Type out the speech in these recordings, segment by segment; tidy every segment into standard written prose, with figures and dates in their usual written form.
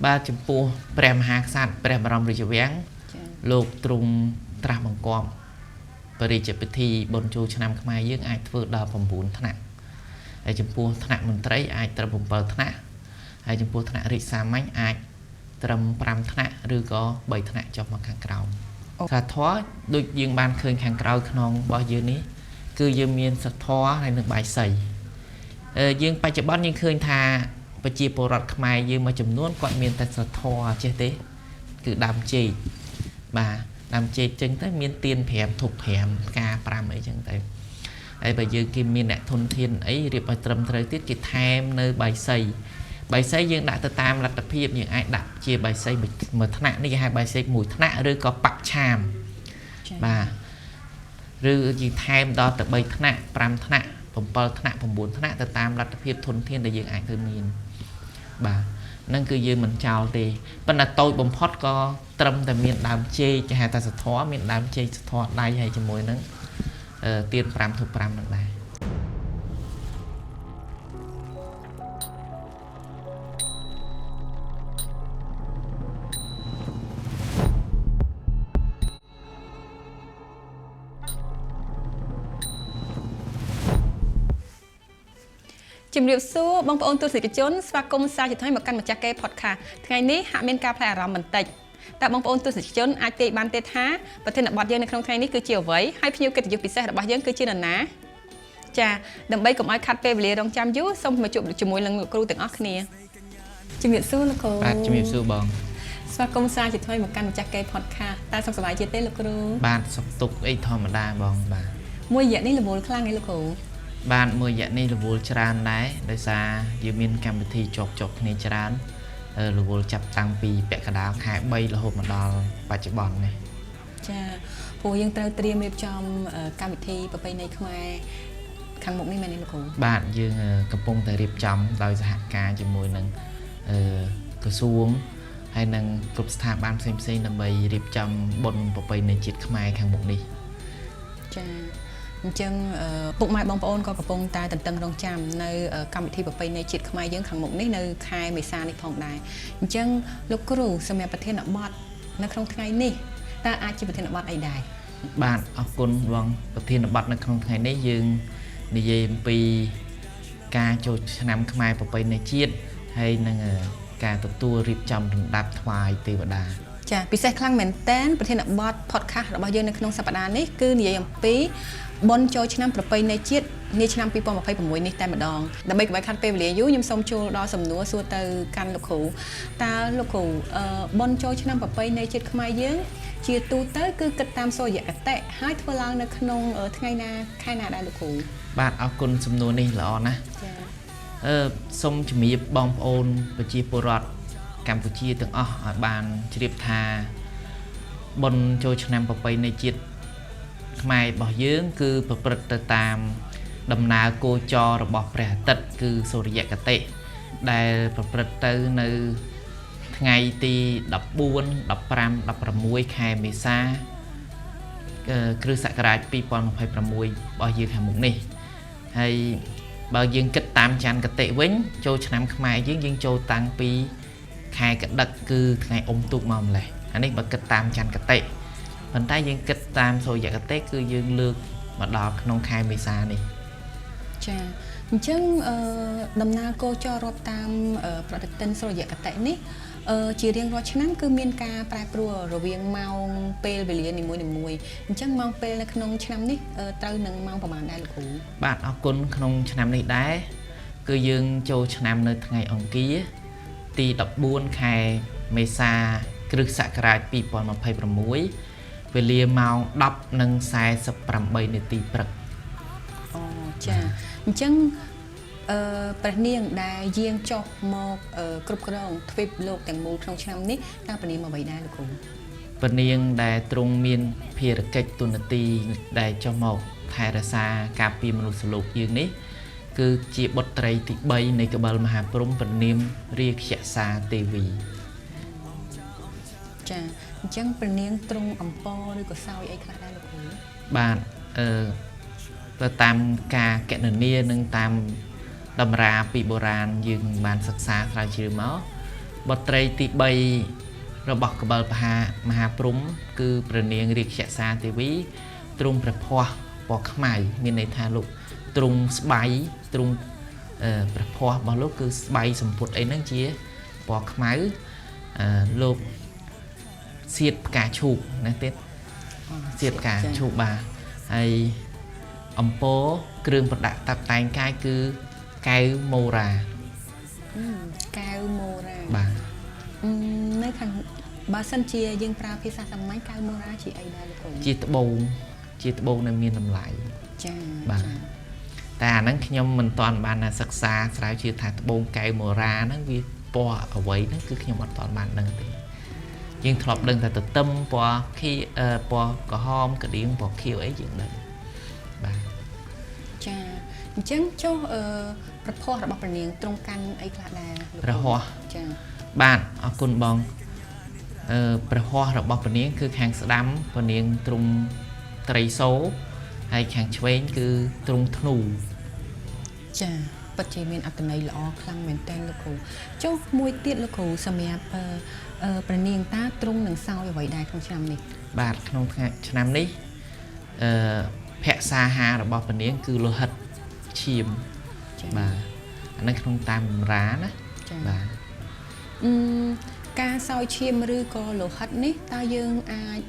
បាទចំពោះព្រះមហាក្សត្រព្រះបរមរាជវាំងលោកទ្រង់ត្រាស់បង្គាប់បរិជ្ជពិធីបុណ្យចូលឆ្នាំខ្មែរយើងអាចធ្វើដល់9ថ្នាក់ហើយចំពោះថ្នាក់មន្ត្រីអាចត្រឹម7ថ្នាក់ហើយចំពោះថ្នាក់រាជសាមញ្ញអាចត្រឹម5ថ្នាក់ឬក៏3ថ្នាក់ចុះមកខាងក្រោមសាធរដូចយើងបានឃើញខាងក្រោយខ្នងរបស់យើងនេះគឺយើងមានសាធរហើយនឹងបាយសីយើងបច្ចុប្បន្នយើងឃើញថាប្រជាពលរដ្ឋខ្មែរយើងមួយចំនួនគាត់មានតែសាធរចេះទេគឺដើមចេកបាទដើមចេកចឹងទៅមានទៀន5ធុប5ផ្កា5អីចឹងទៅហើយបើយើងគេមានអ្នកធនធានអីរៀបឲ្យត្រឹមត្រូវទៀតគេថែមនៅបាយសីយើងដាក់ទៅតាមលទ្ធភាពយើងអាចដាក់ជាបាយសីមួយថ្នាក់នេះគេហៅបាយសីមួយថ្នាក់ឬក៏បច្ឆាមបាទឬយើងថែមដល់ទៅ3ថ្នាក់5ថ្នាក់7ថ្នាក់9ថ្នាក់ទៅតាមលទ្ធភាពធនធានដែលយើងអាចធ្វើមានបាទហ្នឹងគឺយើងមិនចោលទេប៉ុន្តែតូចបំផុតក៏ត្រឹមតែមានដើមចេកគេហៅថាសធរមានដើមចេកសធរដៃហើយជាមួយនឹងទៀន5ធុប5នឹងដែរជំរាបសួរបងប្អូនទស្សនិកជនស្វាគមន៍សាជាថ្មីមកកាន់ម្ចាស់គេ podcast ថ្ងៃនេះហាក់មានការផ្លែអារម្មណ៍បន្តិចតែបងប្អូនទស្សនិកជនអាចទាយបានទេថាប្រធានបទយើងនៅក្នុងថ្ងៃនេះគឺជាអ្វីហើយភ្ញៀវកិត្តិយសពិសេសរបស់យើងគឺជានរណាចាដើម្បីកុំឲ្យខាត់ពេលវេលារងចាំយូរសូមមកជួបជាមួយនឹងលោកគ្រូទាំងអស់គ្នាជំរាបសួរលោកគ្រូបាទជំរាបសួរបងស្វាគមន៍សាជាថ្មីមកកាន់ម្ចាស់គេ podcast តែសុខសប្បាយជាទេលោកគ្រូបាទសុខទុក្ខអីធម្មតាបងបាទមួយរយៈនេះរវល់ខ្លាំងទេលោកគ្រូបានមួយរយៈនេះរវល់ច្រើនដែរដោយសារយើងមានកម្មវិធីជាប់គ្នាច្រើនរវល់ចាប់តាំងពីពាក់កណ្ដាលខែ3រហូតមកដល់បច្ចុប្បន្ននេះចាព្រោះយើងត្រូវត្រៀមរៀបចំកម្មវិធីប្រពៃណីខ្មែរខាងមុខនេះមែនទេលោកគ្រូបាទយើងកំពុងតែរៀបចំដោយសហការជាមួយនឹងក្រសួងហើយនឹងគ្រប់ស្ថាប័នផ្សេងៗដើម្បីរៀបចំបុណ្យប្រពៃណីជាតិខ្មែរខាងមុខនេះចាអញ្ចឹងពុកម៉ែបងប្អូនក៏កំពុងតែតន្ទឹងរង់ចាំនៅកម្មវិធីប្រពៃណីជាតិខ្មែរយើងខាងមុខនេះនៅខែមេសានេះផងដែរអញ្ចឹងលោកគ្រូសម្រាប់ប្រធានបទនៅក្នុងថ្ងៃនេះតើអាចជាប្រធានបទអីដែរបាទអរគុណបងប្រធានបទនៅក្នុងថ្ងៃនេះយើងនិយាយអំពីការចូលឆ្នាំខ្មែរប្រពៃណីជាតិហើយនឹងការទទួលរៀបចំរណ្ដាប់ថ្វាយទេវតាចាពិសេសខ្លាំងមែនតើប្រធានបទ podcast របស់យើងនៅក្នុងសប្តាហ៍នេះគឺនិយាយអំពីបុណ្យចូលឆ្នាំប្រពៃណីជាតិនាឆ្នាំ2026នេះតែម្ដងដើម្បីកុំឲ្យខាត់ពេលវេលាយូរខ្ញុំសូមចូលដល់សំណួរសួរទៅកាន់លោកគ្រូតើលោកគ្រូបុណ្យចូលឆ្នាំប្រពៃណីជាតិខ្មែរយើងជាទូទៅគឺគិតតាមសូរ្យគតិហើយធ្វើឡើងនៅក្នុងថ្ងៃណាខែណាដែរលោកគ្រូបាទអរគុណសំណួរនេះល្អណាស់ចាសូមជំរាបបងប្អូនប្រជាពលរដ្ឋកម្ពុជាទាំងអស់ឲ្យបានជ្រាបថាបុណ្យចូលឆ្នាំប្រពៃណីជាតិខ្មែររបស់យើងគឺប្រព្រឹត្តទៅតាមដំណើរគោចររបស់ព្រះអាទិត្យគឺសូរ្យគតិដែលប្រព្រឹត្តទៅនៅថ្ងៃទី14 15 16ខែមេសាគ្រិស្តសករាជ2026របស់យើងខាងមុខនេះហើយបើយើងគិតតាមច័ន្ទគតិវិញចូលឆ្នាំខ្មែរយើងចូលតាំងពីខែកដឹកគឺថ្ងៃអុំទូកមកម្លេះអានេះបើគិតតាមច័ន្ទគតិប៉ុន្តែយើងគិតតាមសូរ្យគតិគឺយើងលើកមកដល់ក្នុងខែមេសានេះចាអញ្ចឹងដំណើរគោចររាប់តាមប្រតិទិនសូរ្យគតិនេះជារៀងរាល់ឆ្នាំគឺមានការប្រែប្រួលរវាងម៉ោងពេលវេលានីមួយៗអញ្ចឹងម៉ោងពេលនៅក្នុងឆ្នាំនេះត្រូវនឹងម៉ោងប្រហែលដែរលោកគ្រូបាទអរគុណក្នុងឆ្នាំនេះដែរគឺយើងចូលឆ្នាំនៅថ្ងៃអង្គារទី14ខែមេសាគ្រិស្តសករាជ2026វេលាម៉ោង 10:48 នាទីព្រឹកអូចាអញ្ចឹងព្រះនាងដែលយាងចុះមកគ្រប់គ្រងទ្វីបលោកទាំងមូលក្នុងឆ្នាំនេះតើព្រះនាងអ្វីដែរលោកគ្រូព្រះនាងដែលទ្រង់មានភារកិច្ចទូនាទីដែលចុះមកថែរក្សាការពារមនុស្សលោកយើងនេះគឺជាបុត្រីទី3នៃកបិលមហាព្រហ្មព្រះនាមរាខសាទេវីចាអញ្ចឹងព្រះនាងទ្រង់អំពរឬក៏សោយអីខ្លះដែរលោកគ្រូបាទទៅតាមការកណនានិងតាមតម្រាពីបុរាណយើងបានសិក្សាស្រាវជ្រាវមក បទត្រីទី3របស់កបិលមហាព្រំគឺព្រះនាងរាជសាទេវីទ្រង់ព្រះភ័ស្ត្រពណ៌ខ្មៅមានន័យថាលោកទ្រង់ស្បៃទ្រង់ព្រះភ័ស្ត្ររបស់លោកគឺស្បៃសម្ពុតអីហ្នឹងជាពណ៌ខ្មៅលោកសៀតផ្កាឈូកណាទៀតសៀតផ្កាឈូកបាទហើយអំពរគ្រឿងប្រដាក់តាប់តែងកាយគឺកែវម៉ូរ៉ាកែវម៉ូរ៉ាបាទនៅខាងបើសិនជាយើងប្រើភាសាសាមញ្ញកែវម៉ូរ៉ាជាអីដែរលោកគ្រូជាត្បូងដែលមានតម្លៃចា៎បាទតែអាហ្នឹងខ្ញុំមិនទាន់បានសិក្សាស្រាវជ្រាវថាត្បូងកែវម៉ូរ៉ាហ្នឹងវាពណ៌អ្វីហ្នឹងគឺខ្ញុំអត់ទាន់បានដឹងទេយើងធ្លាប់ដឹងតែទទឹមពណ៌ខៀវពណ៌ក្រហមកដៀងពណ៌ខៀវអីយើងដឹងបាទចាអញ្ចឹងចុះប្រភពរបស់ព្រះនាងទ្រង់កាន់អីខ្លះដែរព្រះហស្ថចាបាទអរគុណបងព្រះហស្ថរបស់ព្រះនាងគឺខាងស្ដាំព្រះនាងទ្រង់ត្រីសូហើយខាងឆ្វេងគឺទ្រង់ធ្នូចាពិតជាមានអត្ថន័យល្អខ្លាំងមែនទែនលោកគ្រូចុះមួយទៀតលោកគ្រូសម្រាប់ព្រះនាងតាទ្រង់នឹងសោយអ្វីដែរក្នុងឆ្នាំនេះបាទក្នុងឆ្នាំនេះភក្សាហាររបស់ព្រះនាងគឺលោហិតឈាមបាទអានេះក្នុងតាមបម្រាណាបាទការសោយឈាមឬក៏លោហិតនេះតើយើងអាច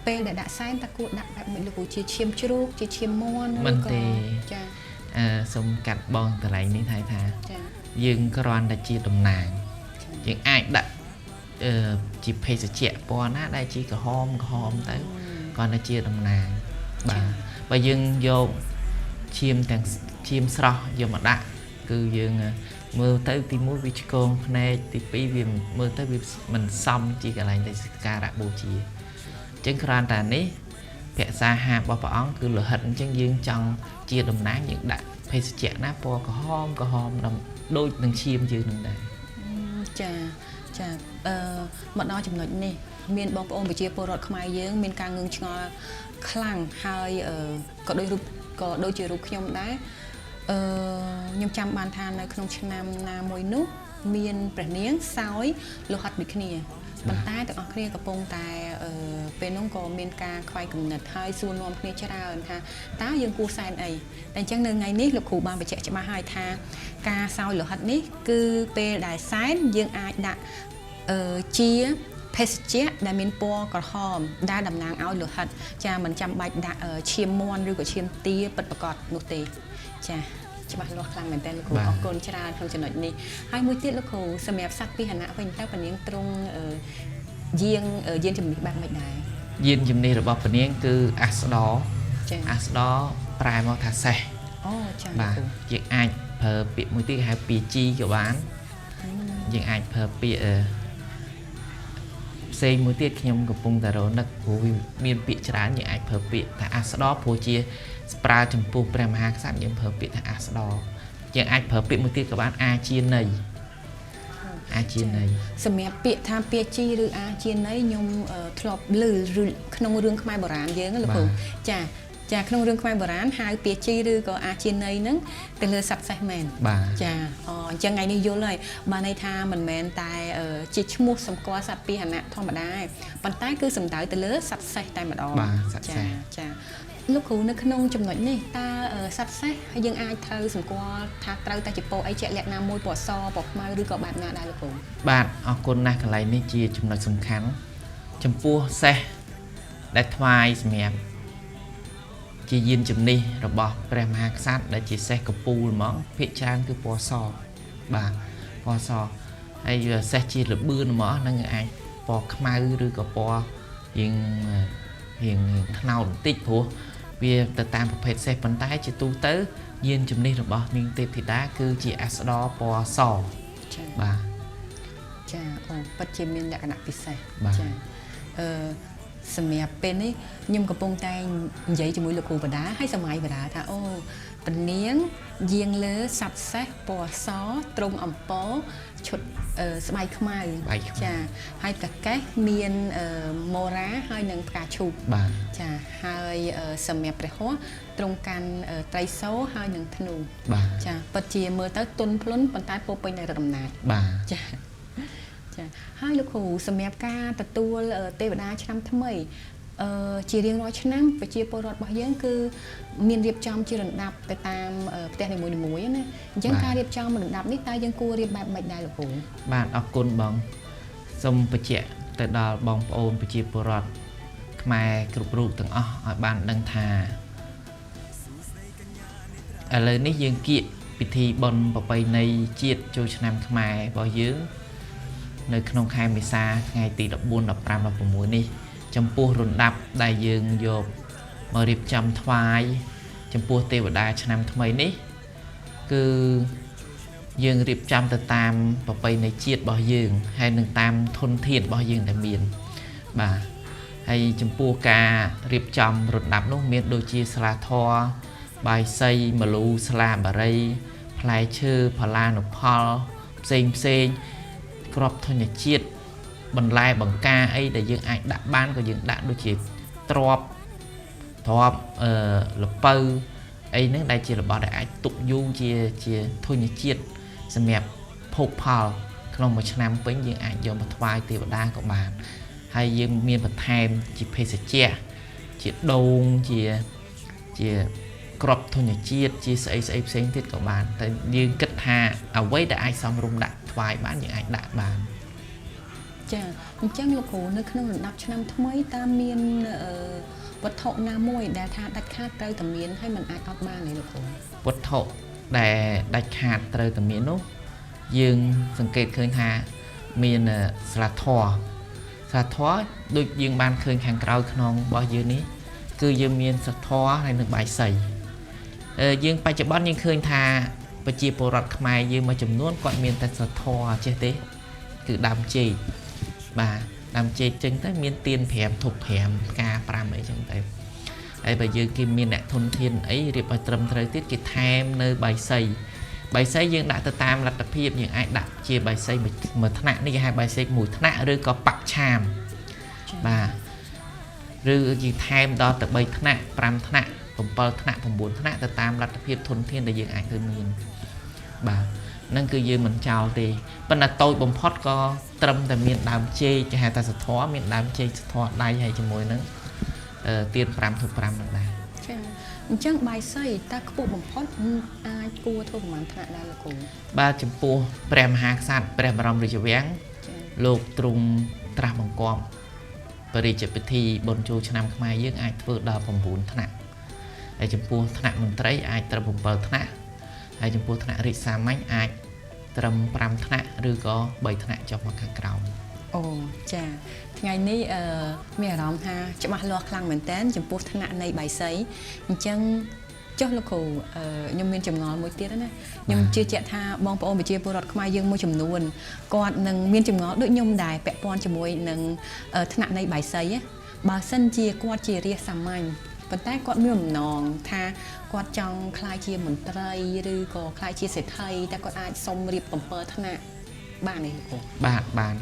ពេលដែលដាក់សែនតើគួរដាក់បែបម៉េចលោកគ្រូជាឈាមជ្រូកជាឈាមមាន់ឬក៏ចាសូមកាត់បងកន្លែងនេះថាយើងគ្រាន់តែជាតំណាងយើងអាចដាក់ជាភេសជ្ជៈពណ៌ណាដែលជាក្រហមទៅគ្រាន់តែជាតំណាងបាទបើយើងយកឈាមទាំងឈាមស្រស់យកមកដាក់គឺយើងមើលទៅទី1វាឆ្កងភ្នែកទី2វាមើលទៅវាមិនសមជាកន្លែងដែលសក្ការៈបូជាអញ្ចឹងគ្រាន់តែនេះភក្សាហារបស់ព្រះអង្គគឺលោហិតអញ្ចឹងយើងចង់ជាតំណាងយើងដាក់ភេសជ្ជៈណាពណ៌ក្រហមដូចនឹងឈាមយើងនឹងដែរចាមកដល់ចំណុចនេះមានបងប្អូនប្រជាពលរដ្ឋខ្មែរយើងមានការងឿងឆ្ងល់ខ្លាំងហើយក៏ដូចជារូបខ្ញុំដែរខ្ញុំចាំបានថានៅក្នុងឆ្នាំណាមួយនោះមានព្រះនាងសោយលោហិតដូចគ្នាប៉ុន្តែទាំងអស់គ្នាកំពុងតែពេលនោះក៏មានការខ្វាយគំនិតហើយសួរនាំគ្នាច្រើនថាតើយើងគួរសែនអីតែអញ្ចឹងនៅថ្ងៃនេះលោកគ្រូបានបញ្ជាក់ច្បាស់ហើយថាការសោយលោហិតនេះគឺពេលដែលសែនយើងអាចដាក់ជាភេសជ្ជៈដែលមានពណ៌ក្រហមដែលតំណាងឲ្យលោហិតចាមិនចាំបាច់ដាក់ឈាមមាន់ឬក៏ឈាមទាពិតប្រាកដនោះទេចាច្បាស់លាស់ខ្លាំងមែនតើលោកគ្រូអរគុណច្រើនក្នុងចំណុចនេះហើយមួយទៀតលោកគ្រូសម្រាប់សត្វពាហនៈវិញតើព្រះនាងទ្រង់យានជំនិះបែបម៉េចដែរយានជំនិះរបស់ព្រះនាងគឺអាស្ដអាស្ដប្រែមកថាសេះអូចាបាទយើងអាចប្រើពាក្យមួយទៀតហៅពាក្យជីក៏បានយើងអាចប្រើពាក្យផ្សេងមួយទៀតខ្ញុំកំពុងតែរនឹកព្រោះវាមានពាក្យច្រើនយើងអាចប្រើពាក្យថាអាស្ដព្រោះជាប្រើចំពោះព្រះមហាក្សត្រយើងប្រើពាក្យថាអាស្ដយើងអាចប្រើពាក្យមួយទៀតក៏បានអាជាណីសម្រាប់ពាក្យថាពាជីឬអាជាណីខ្ញុំធ្លាប់ឮក្នុងរឿងខ្មែរបុរាណយើងលោកគ្រូចាក្នុងរឿងខ្មែរបុរាណហៅពាជីឬក៏អាជាណីហ្នឹងទៅលើសត្វសេះមែនចាអញ្ចឹងថ្ងៃនេះយល់ហើយបានន័យថាមិនមែនតែជាឈ្មោះសម្គាល់សត្វពាហនៈធម្មតាប៉ុន្តែគឺសំដៅទៅលើសត្វសេះតែម្ដងចាលោកគ្រូនៅក្នុងចំណុចនេះតើសត្វសេះយើងអាចត្រូវសម្គាល់ថាត្រូវតែជាពណ៌អីជាក់លាក់ណាមួយពណ៌សពណ៌ខ្មៅឬក៏បែបណាដែរលោកគ្រូបាទអរគុណណាស់កន្លែងនេះជាចំណុចសំខាន់ចំពោះសេះដែលថ្វាយសម្រាប់ជាយានជំនិះរបស់ព្រះមហាក្សត្រដែលជាសេះកពូលហ្មងភាគច្រើនគឺពណ៌សបាទពណ៌សហើយសេះជាលបឿនហ្មងហ្នឹងអាចពណ៌ខ្មៅឬក៏ពណ៌រៀងថ្នោតបន្តិចព្រោះវាទៅតាមប្រភេទសេះប៉ុន្តែជាទូទៅយានជំនិះរបស់នាងទេពធីតាគឺជាអាស្ដពណ៌សបាទចាអូពិតជាមានលក្ខណៈពិសេសចាសម្រាប់ពេលនេះខ្ញុំកំពុងតែនិយាយជាមួយលោកគ្រូបដាហើយសម័យបដាថាអូ Bên niếng giềng lơ sạch xét bò xó trung ẩm bó chụt bay khmai chà hai cả cái miền mô rá hai nâng cả chụp chà hai sầm mẹp để hóa trung can tây số hai nâng thnu chà bật chia mưa tới tuần plun bàn tay po này là đầm nạt chà chà hai lúc hù sầm mẹp ca tạt tua tây bờ đá trăm thâm mây chỉ riêng nói chăng phải chia po rọt bao nhiêu cứ miền điệp trong chưa được đạpไปตามแต่ในมวยนะยังการเรียบจอมมันดับนี่ตายยังกลัวเรียบแบบไม่ได้หรอกผมบ้านออกกุนบองสมประเจแต่ดาวบองโอนประเจปรอดแม่กรุบรูปถึงบ้านดังทาอะไรนี่ยังเกี่ยพิธีบอลไปในเจียดโจชนามขมายบ่อยยื้อในขนมคายมิซาไงตีดอกบุญดอกปรามดอกมวยนี่จำปูรุนดับได้ยืงโยบมาเรียบจำทวายจำปูเทวดาชนามทำไมนี่คือยืงเรียบจำแต่ตามไปในเจียดบ่อยืงให้หนึ่งตามทนเทียนบ่อยืงแต่เมียนบ่าให้จำปูกาเรียบจำรุนดับนุ่มเมียนโดยจีสลาทอใบไซมาลูสลาบะไรพลายชื่อพลานุพอลเซงกรอบทนเจียดบรรลัยบังกาไอ้แต่ยังไอ้ดับบ้านก็ยังดับด้วยจีตรอบหลับเปอร์ไอ้นั่นได้จีหลับบอได้ไอ้ตุกยูจีทนเจียดสมัยพกพอลขนมชนามเป็นยังไอ้ยอมมาทวายตีบด้านของบ้านให้ยังมีบัตรแทนจีเพสเจียจีดงจีกรอบทนเจียดจีใส่เส้นติดของบ้านแต่ยังกึศหาเอาไว้ได้ไอ้ซ้ำรุมดับทวายบ้านยังไอ้ดับบ้านจ้าจังลูกหูนึกขนมดับชนามทำไมตามเมียนวัตถุน้ำมวยแต่ถ้าดัดขาดเตยตะเมียนให้มันอาจออกมาเลยลูกหูวัตถุแต่ดัดขาดเตยตะเมียนนู้ยืงสังเกตเคยหาเมียนสลัดทอโดยยืงบานเคยแข่งกราวขนมบ่ยืนนี้คือยืงเมียนสลัดทอในหนึ่งใบใส่ยืงไปจับบ้านยังเคยทาไปจีโปรดขมายยืงมาจำนวนก่อนเมียนแต่สลัดทอเจ๊เต้คือดำจีbà làm chơi chân tới miền tiền phèm thuộc phèm ca pram ấy chẳng tới ấy bây giờ kim miền đại thôn thiên ấy điệp bài trầm thời tiết cái tham nơi bài xây dương đã từ tam là tập hiệp những ai đặt chia bài xây mà thằng nạn đi hai bài xây mùi thằng nạn rồi có bạc chàm bà rồi gì tham đó từ bài thằng nạn pram thằng nạnผมเปิดธนาผมบุญธนาแต่ตามรัฐเพียบทนเทียนได้ยังไงคือมีนบ่านั่นคือยืมเหมือนชาวตีปัญหาโตบ่มพอดก็ตรมแต่มีดามเจจะหาแต่สะท้อมีดามเจสะท้อได้ให้จมวยนั้นเตียนปรามถูกปรามนั่นได้จังใบไส้ตาขบุบ่มพอดอายกลัวทั่วประมาณธนาได้ละกูบาจมปูแปรมหาสัตว์แปรมรำริจแหวงโลกตรงตรามังกรปริจปิธีบนจูชนามขมายยื่งไอเฟิร์ดดาวผมบุญธนาไอจมปูธนามันไตรไอตระผมเปิดธนาไอจมพูธนาริสามัญอาจตรำปรำธนาหรือก็ใบธนาจอกมาข้างกราวโอ้จ้าไงนี่มีร้องฮะจะมาลอกคลังเหมือนเต้นจมพูธนาในใบไซจังเจ้าลูกขู่ยมเมียนจำงอมวยเตี้ยนะยมเชื่อเจ้าท่าบองปอมไปเชื่อปรดขมายยังมวยจำนวนก่อนหนึ่งเมียนจำงอด้วยยมได้แปะปอนจมวยหนึ่งธนาในใบไซบาสันเจียกวาดเจียเรียสามัญปัจจัยกอดมีนองท่ากอดจังคลายเชียเหมือนไตรหรือก็คลายเชียเสร็จไทยแต่ก็อาจสมรีบผมเปิดธนาบ้านนี่ลูกบ้าน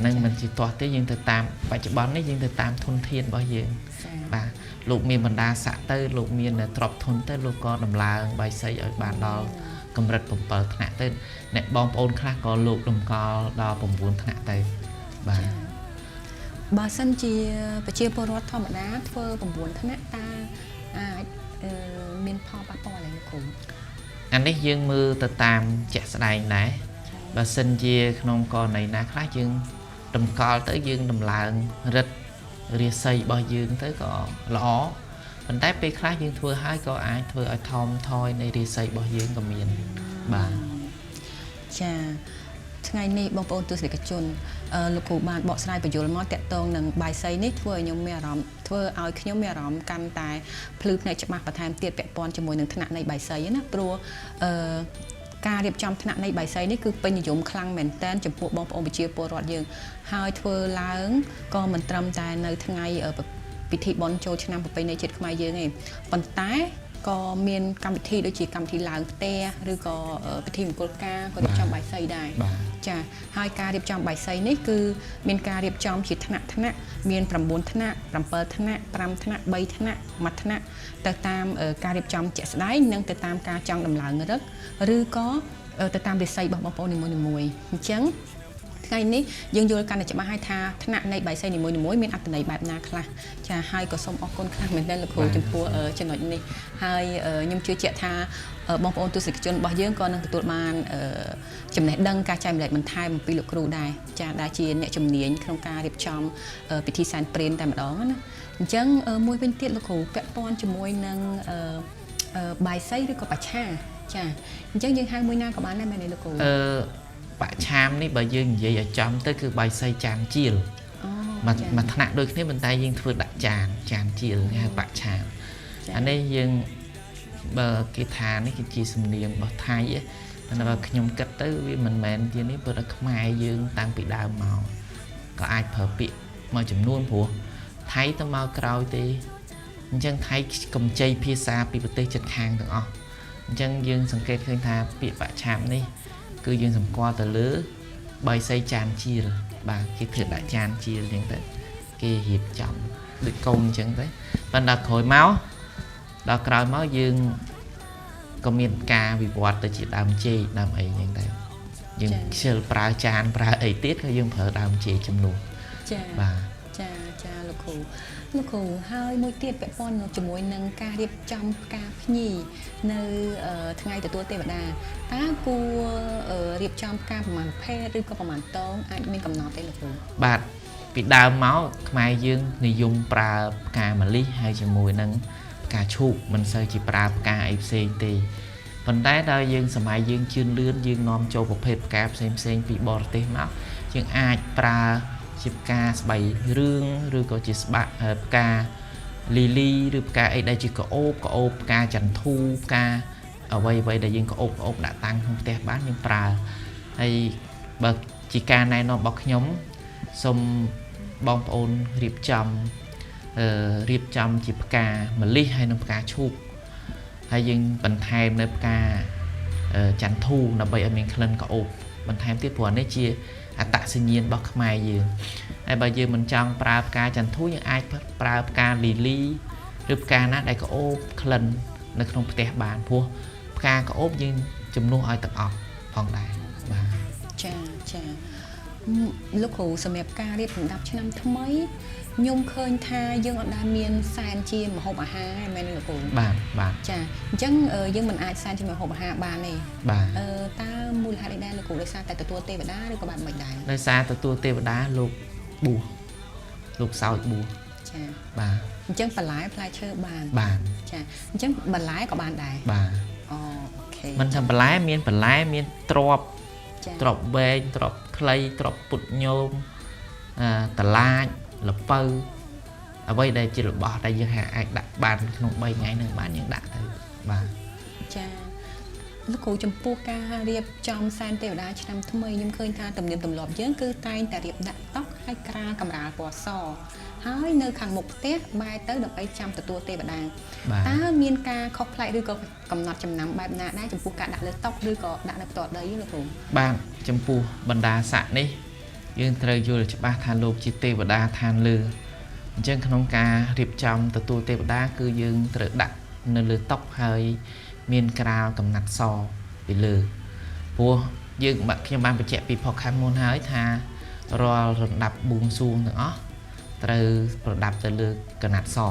นั่นมันจีตัวที่ยังติดตามปัจจุบันนี่ยังติดตามทุนเทียนบ่อยยังบ้านลูกมีบรรดาสะเตอร์ลูกมีเนี่ยตรอบทุนเตอร์ลูกก็ดำลาใบไซเอาบ้านดอกกำลังผมเปิดธนาเต้นเนี่ยบอมโอนคลาก็ลูกดำก็ดอกผมบุญธนาเต้บ้านบาสันเจียไปเชียปรดธรรมดาเฟอร์ผมบุญธนาตาเมียนพอปะปออะไรนะคุณอันนี้ยังมือติดตามแจกแสดงไหนบาสันเจียขนมกอในนาคลายังดำกอtớiยังดำลางรัดเรียใส่บ่ยังtớiก็ล้อมันได้ไปคลายังทัวให้ก็ไอทัวไอทอมทอยในเรียใส่บ่ยังก็เมียนบ้านจ้าไงนี่บางปอนตัวเสกชนลูกขู่บานบอกสไลด์ประโยชน์มอแตะตรงหนึ่งใบไซนี่ทัวร์ยมเมียรอมทัวร์เอาขยมเมียรอมกันตายพลึกในจะมาประทานเตียดแปะปอนจมูกหนึ่งถนัดในใบไซนะปลัวการเรียบจำถนัดในใบไซนี่คือเป็นยมคลังเหม็นเต้นจมูกบางปอนไปเชียร์ปรอดยืงหายทัวร์ล้างก็มันตรำใจในทั้งไงพิธีบอลโจชนะไปในจิตขมายยืงไงปันท้าย ក៏មានកម្មវិធីដូចជាកម្មវិធីឡើងផ្ទះឬក៏ពិធីមង្គលការក៏រៀបចំបាយសីដែរចាហើយការរៀបចំបាយសីនេះគឺមានការរៀបចំជាថ្នាក់មាន9ថ្នាក់7ថ្នាក់5ថ្នាក់3ថ្នាក់1ថ្នាក់ទៅតាមការរៀបចំជាក់ស្ដែងនិងទៅតាមការចង់ដំឡើងរឹកឬក៏ទៅតាមរាសីរបស់បងប្អូននីមួយៗអញ្ចឹងថ្ងៃនេះយើងយល់កាន់តែច្បាស់ហើយថាថ្នាក់នៃបាយសីនីមួយៗមានអត្ថន័យបែបណាខ្លះចាហើយក៏សូមអរគុណខ្លះមែនទែនលោកគ្រូចំពោះចំណុចនេះហើយខ្ញុំជឿជាក់ថាបងប្អូនទស្សនិកជនរបស់យើងក៏នឹងទទួលបានចំណេះដឹងការចែកម្លែកបន្ថែមអំពីលោកគ្រូដែរចាដែលជាអ្នកជំនាញក្នុងការរៀបចំពិធីសែនព្រេនតែម្ដងណាអញ្ចឹងមួយវិញទៀតលោកគ្រូពាក់ព័ន្ធជាមួយនឹងបាយសីឬក៏បច្ឆាចាអញ្ចឹងយើងហៅមួយណាក៏បានដែរមែនទេលោកគ្រូបច្ឆាមនេះបើយើងនិយាយឲ្យចំទៅគឺបាយសីចានជាលមួយថ្នាក់ដូចគ្នាប៉ុន្តែយើងធ្វើដាក់ចានជាលគេហៅបច្ឆាមអានេះយើងបើគេថានេះគឺជាសំនៀងរបស់ថៃប៉ុន្តែបើខ្ញុំគិតទៅវាមិនមែនជានេះព្រោះខ្មែរយើងតាំងពីដើមមកក៏អាចប្រើពាក្យមួយចំនួនព្រោះថៃទៅមកក្រោយទេអញ្ចឹងថៃកម្ចីភាសាពីប្រទេសជិតខាងទាំងអស់អញ្ចឹងយើងសង្កេតឃើញថាពាក្យបច្ឆាមនេះគឺយើងសម្គាល់ទៅលើបាយសីចានជាលបាទគេធ្វើដាក់ចានជាលអញ្ចឹងទៅគេរៀបចំដូចកូនអញ្ចឹងទៅប៉ុន្តែក្រោយមកដល់ក្រោយមកយើងក៏មានការវិវត្តទៅជាដើមចេកដើមអីអញ្ចឹងដែរយើងខ្ជិលប្រើចានប្រើអីទៀតក៏យើងប្រើដើមចេកចំនួនចាបាទចាលោកគ្រូហើយមួយទៀតពាក់ព័ន្ធជាមួយនឹងការរៀបចំផ្កាភ្ញីនៅថ្ងៃទទួលទេវតាតើគួររៀបចំផ្កាប្រមាណភេទឬក៏ប្រមាណតងអាចមានកំណត់ទេលោកគ្រូបាទពីដើមមកខ្មែរយើងនិយមប្រើផ្កាម្លិះហើយជាមួយនឹងផ្កាឈូកមិនសូវជាប្រើផ្កាអីផ្សេងទេប៉ុន្តែដល់យើងសម័យយើងជឿនលឿនយើងនាំចូលប្រភេទផ្កាផ្សេងពីបរទេសមកយើងអាចប្រើជាផ្កាស្បៃរឿងឬក៏ជាផ្កាលីលីឬផ្កាអីដែលជាក្អូបផ្កាចន្ទធូផ្កាអ្វីដែលយើងក្អូបដាក់តាំងក្នុងផ្ទះបានយើងប្រើហើយបើជាការណែនាំរបស់ខ្ញុំសូមបងប្អូនរៀបចំជាផ្កាម្លិះហើយនិងផ្កាឈូកហើយយើងបន្ថែមនៅផ្កាចន្ទធូដើម្បីឲ្យមានក្លិនក្អូបបន្ថែមទៀតព្រោះនេះជាអត្តសញ្ញាណរបស់ខ្មែរយើងហើយបើយើងមិនចង់ប្រើផ្កាចន្ទធូយើងអាចប្រើផ្កាលីលីឬផ្កាណាដែលក្អូបក្លិននៅក្នុងផ្ទះបានព្រោះផ្កាក្អូបយើងជំនួសឲ្យទាំងអស់ផងដែរបាទចាលោកគ្រូសម្រាប់ការរៀបសម្ដាប់ឆ្នាំថ្មីខ្ញុំឃើញថាយើងអត់ដែលមានសែនជាម្ហូបអាហារមែនទេលោកគ្រូបាទចាអញ្ចឹងយើងមិនអាចសែនជាម្ហូបអាហារបានទេបាទតើមូលហេតុអីដែរលោកគ្រូដោយសារតែទទួលទេវតាឬក៏បែបមិនដែរដោយសារទទួលទេវតាលោកបួសលោកសោចបួសចាបាទអញ្ចឹងបន្លែផ្លែឈើបានចាអញ្ចឹងបន្លែក៏បានដែរបាទអូខេមិនថាបន្លែមានទ្របវែងទ្របខ្លីទ្របពុតញោមតឡាចលពៅអ្វីដែលជារបស់ដែលយើងអាចដាក់បានក្នុង3ថ្ងៃនឹងបានយើងដាក់ទៅបាទចាលោកគ្រូចំពោះការរៀបចំសែនទេវតាឆ្នាំថ្មីខ្ញុំឃើញថាទំនៀមទម្លាប់យើងគឺតែងតែរៀបដាក់តុហើយក្រាលកម្រាលពណ៌សហើយនៅខាងមុខផ្ទះបែរទៅដើម្បីចាំទទួលទេវតាតើមានការខុសប្លែកឬក៏កំណត់ចំណាំបែបណាដែរចំពោះការដាក់លើតុឬក៏ដាក់នៅផ្ទាល់ដីលោកគ្រូបាទចំពោះបណ្ដាស័ក្តិនេះយើងត្រូវយល់ច្បាស់ថាលោកជាទេវតាឋានលើអញ្ចឹងក្នុងការរៀបចំទទួលទេវតាគឺយើងត្រូវដាក់នៅលើតុហើយមានក្រាលកំណាត់សពីលើព្រោះខ្ញុំបានបញ្ជាក់ពីផុសខាងមុនហើយថារាល់រណ្ដាប់បួងសួងទាំងអស់ត្រូវប្រដាប់ទៅលើកណាត់សអ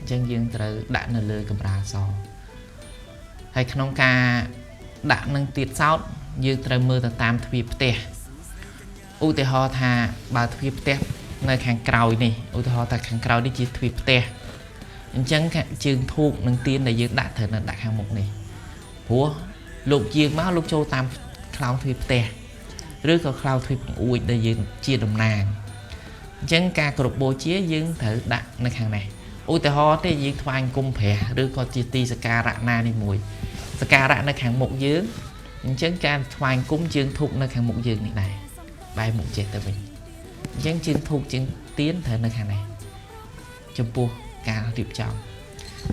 ញ្ចឹងយើងត្រូវដាក់នៅលើកម្រាលសហើយក្នុងការដាក់នឹងទៀតសោតយើងត្រូវមើលទៅតាមទ្វារផ្ទះឧទាហរណ៍ថាបើទ្វារផ្ទះនៅខាងក្រោយនេះឧទាហរណ៍ថាខាងក្រោយនេះជាទ្វារផ្ទះអញ្ចឹងជើងធូបនិងទៀនដែលយើងដាក់ត្រូវនៅដាក់ខាងមុខនេះព្រោះលោកយាងមកលោកចូលតាមខ្លោងទ្វារផ្ទះឬក៏ខ្លោងទ្វារបង្អួចដែលយើងជាតំណាងអញ្ចឹងការគោរពបូជាយើងត្រូវដាក់នៅខាងនេះឧទាហរណ៍ទេយើងថ្វាយអង្គមព្រះឬក៏ជាទីសក្ការៈណានេះមួយសក្ការៈនៅខាងមុខយើងអញ្ចឹងការថ្វាយអង្គមជើងធូបនៅខាងមុខយើងនេះដែរបែរមុខចេះទៅវិញអញ្ចឹងជើងធូបជើងទៀនត្រូវនៅខាងនេះចំពោះការរៀបចំ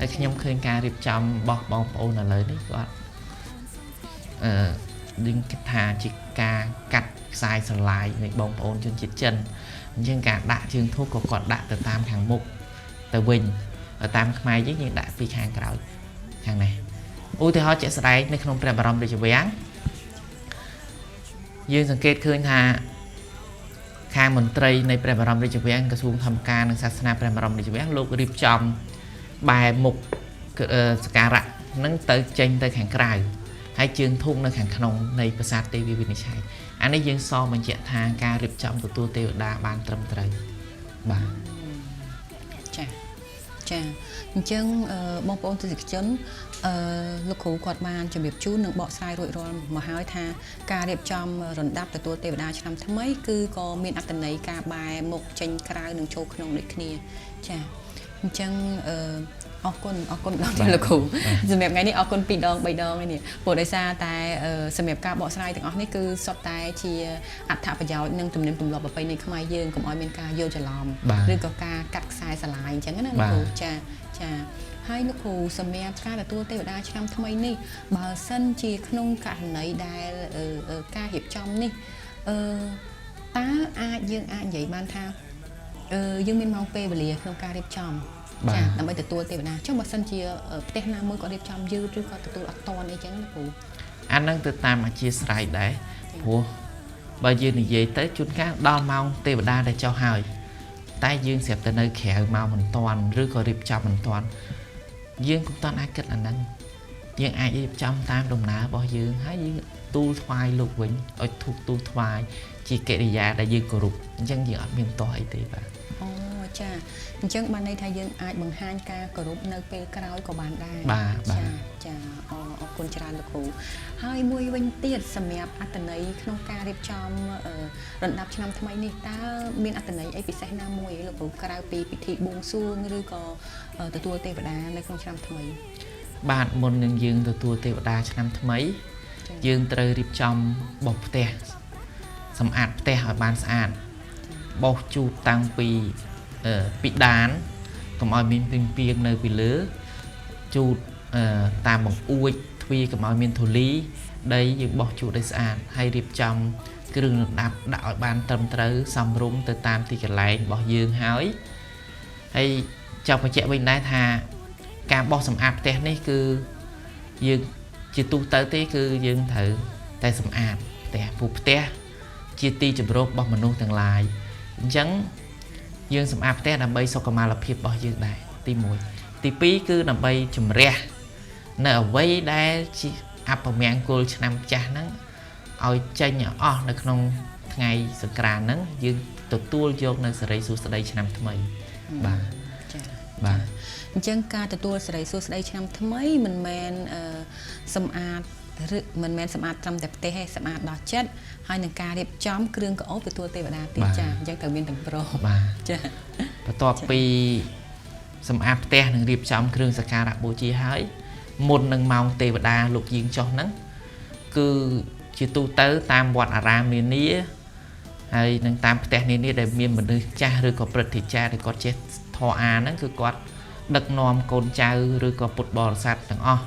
តែខ្ញុំឃើញការរៀបចំរបស់បងប្អូនឥឡូវនេះគាត់យើងគិតថាជាការកាត់ខ្សែស្រឡាយនៃបងប្អូនជនជាតិចិនអញ្ចឹងការដាក់ជើងធូបក៏គាត់ដាក់ទៅតាមខាងមុខទៅវិញតាមខ្មែរយើងដាក់ពីខាងក្រោយខាងនេះឧទាហរណ៍ជាក់ស្ដែងនៅក្នុងព្រះបរមរាជវាំងយើងសង្កេតឃើញថាខាងមន្ត្រីនៃព្រះបរមរាជវាំងក្រសួងធម្មការនិងសាសនាព្រះបរមរាជវាំងលោករៀបចំបែរមុខសក្ការៈនឹងទៅចេញទៅខាងក្រៅហើយជើងធូបនៅខាងក្នុងនៃប្រាសាទទេវីវិនិច្ឆ័យអានេះយើងសរបញ្ជាក់ថាការរៀបចំទទួលទេវតាបានត្រឹមត្រូវបាទចាអញ្ចឹងបងប្អូនទស្សនិកជនលោកគ្រូគាត់បានជម្រាបជូននិងបកស្រាយរួចរាល់មកហើយថាការរៀបចំរណ្ដាប់ទទួលទេវតាឆ្នាំថ្មីគឺក៏មានអត្ថន័យការបែរមុខចេញក្រៅនិងចូលក្នុងដូចគ្នាចាអញ្ចឹងអរគុណដល់លោកគ្រូសម្រាប់ថ្ងៃនេះអរគុណ2ដង3ដងនេះព្រោះដោយសារតែសម្រាប់ការបកស្រាយទាំងអស់នេះគឺសុទ្ធតែជាអត្ថប្រយោជន៍និងទំនៀមទម្លាប់ប្រពៃណីខ្មែរយើងកុំឲ្យមានការយល់ច្រឡំឬក៏ការកាត់ខ្សែស្រឡាយអញ្ចឹងណាលោកគ្រូចាហើយលោកគ្រូសម្រាប់ការទទួលទេវតាឆ្នាំថ្មីនេះបើសិនជាក្នុងករណីដែលការរៀបចំនេះតើយើងអាចនិយាយបានថាយើងមានម៉ោងពេលវេលាក្នុងការរៀបចំចាដើម្បីទទួលទេវតាចុះបើសិនជាផ្ទះណាមួយគាត់រៀបចំយឺតឬក៏ទទួលអត់តាន់អីចឹងណាគ្រូអានឹងទៅតាមអធិស្ស្រ័យដែរព្រោះបើយើងនិយាយទៅជួនកាលដល់ម៉ោងទេវតាដែលចុះហើយតែយើងស្រាប់តែនៅក្រៅម៉ោងមិនតាន់ឬក៏រៀបចំមិនតាន់យើងកុំតាន់អាចគិតអាហ្នឹងយើងអាចរៀបចំតាមដំណើររបស់យើងហើយយើងទូលថ្វាយលោកវិញឲ្យធូបទូលថ្វាយជាកិរិយាដែលយើងគោរពអញ្ចឹងយើងអត់មានតោះអីទេបាទអូចាអញ្ចឹងបានន័យថាយើងអាចបង្ហាញការគោរពនៅពេលក្រោយក៏បានដែរចាអរគុណច្រើនលោកគ្រូហើយមួយវិញទៀតសម្រាប់អត្ថន័យក្នុងការរៀបចំរណ្ដាប់ឆ្នាំថ្មីនេះតើមានអត្ថន័យអីពិសេសណាមួយលោកគ្រូក្រៅពីពិធីបួងសួងឬក៏ទទួលទេវតានៅក្នុងឆ្នាំថ្មីបាទមុននឹងយើងទទួលទេវតាឆ្នាំថ្មីយើងត្រូវរៀបចំបោសផ្ទះសម្អាតផ្ទះឲ្យបានស្អាតបោសជូតតាំងពីដានកុំឲ្យមានពីងនៅពីលើជូតតាមបង្អួចទ្វារកុំឲ្យមានធូលីដីយើងបោសជូតឲ្យស្អាតហើយរៀបចំគ្រឿងរណ្ដាប់ដាក់ឲ្យបានត្រឹមត្រូវសមរម្យទៅតាមទីកន្លែងរបស់យើងហើយចង់បញ្ជាក់វិញដែរថាការបោសសម្អាតផ្ទះនេះគឺយើងជាទូទៅទេគឺយើងត្រូវតែសម្អាតផ្ទះព្រោះផ្ទះជាទីជម្រករបស់មនុស្សទាំងឡាយអញ្ចឹងយើងសម្អាតផ្ទះដើម្បីសុខុមាលភាពរបស់យើងដែរទី1ទី2គឺដើម្បីជំរះនៅអ្វីដែលជាអពមង្គលឆ្នាំចាស់ហ្នឹងឲ្យចេញអស់នៅក្នុងថ្ងៃសង្ក្រាន្តហ្នឹងយើងទទួលយកនៅសិរីសួស្តីឆ្នាំថ្មីបាទបាទអញ្ចឹងការទទួលសិរីសួស្តីឆ្នាំថ្មីមិនមែនសម្អាតឬមិនមែនសម្អាតត្រឹមតែផ្ទះទេសម្អាតដល់ចិត្តហើយនឹងការរៀបចំគ្រឿងកអោបទទួលទេវតាទៀតចាអញ្ចឹងត្រូវមានទាំងព្រមបាទចាបន្ទាប់ពីសម្អាតផ្ទះនិងរៀបចំគ្រឿងសក្ការៈបូជាហើយមុននឹងម៉ោងទេវតាលោកយាងចុះហ្នឹងគឺជាទូទៅតាមវត្តអារាមនានាហើយនឹងតាមផ្ទះនានាដែលមានមនុស្សចាស់ឬក៏ព្រឹទ្ធាចារ្យដែលគាត់ចេះធម៌អាហ្នឹងគឺគាត់ដឹកនាំកូនចៅឬក៏ពុទ្ធបរិស័ទទាំងអស់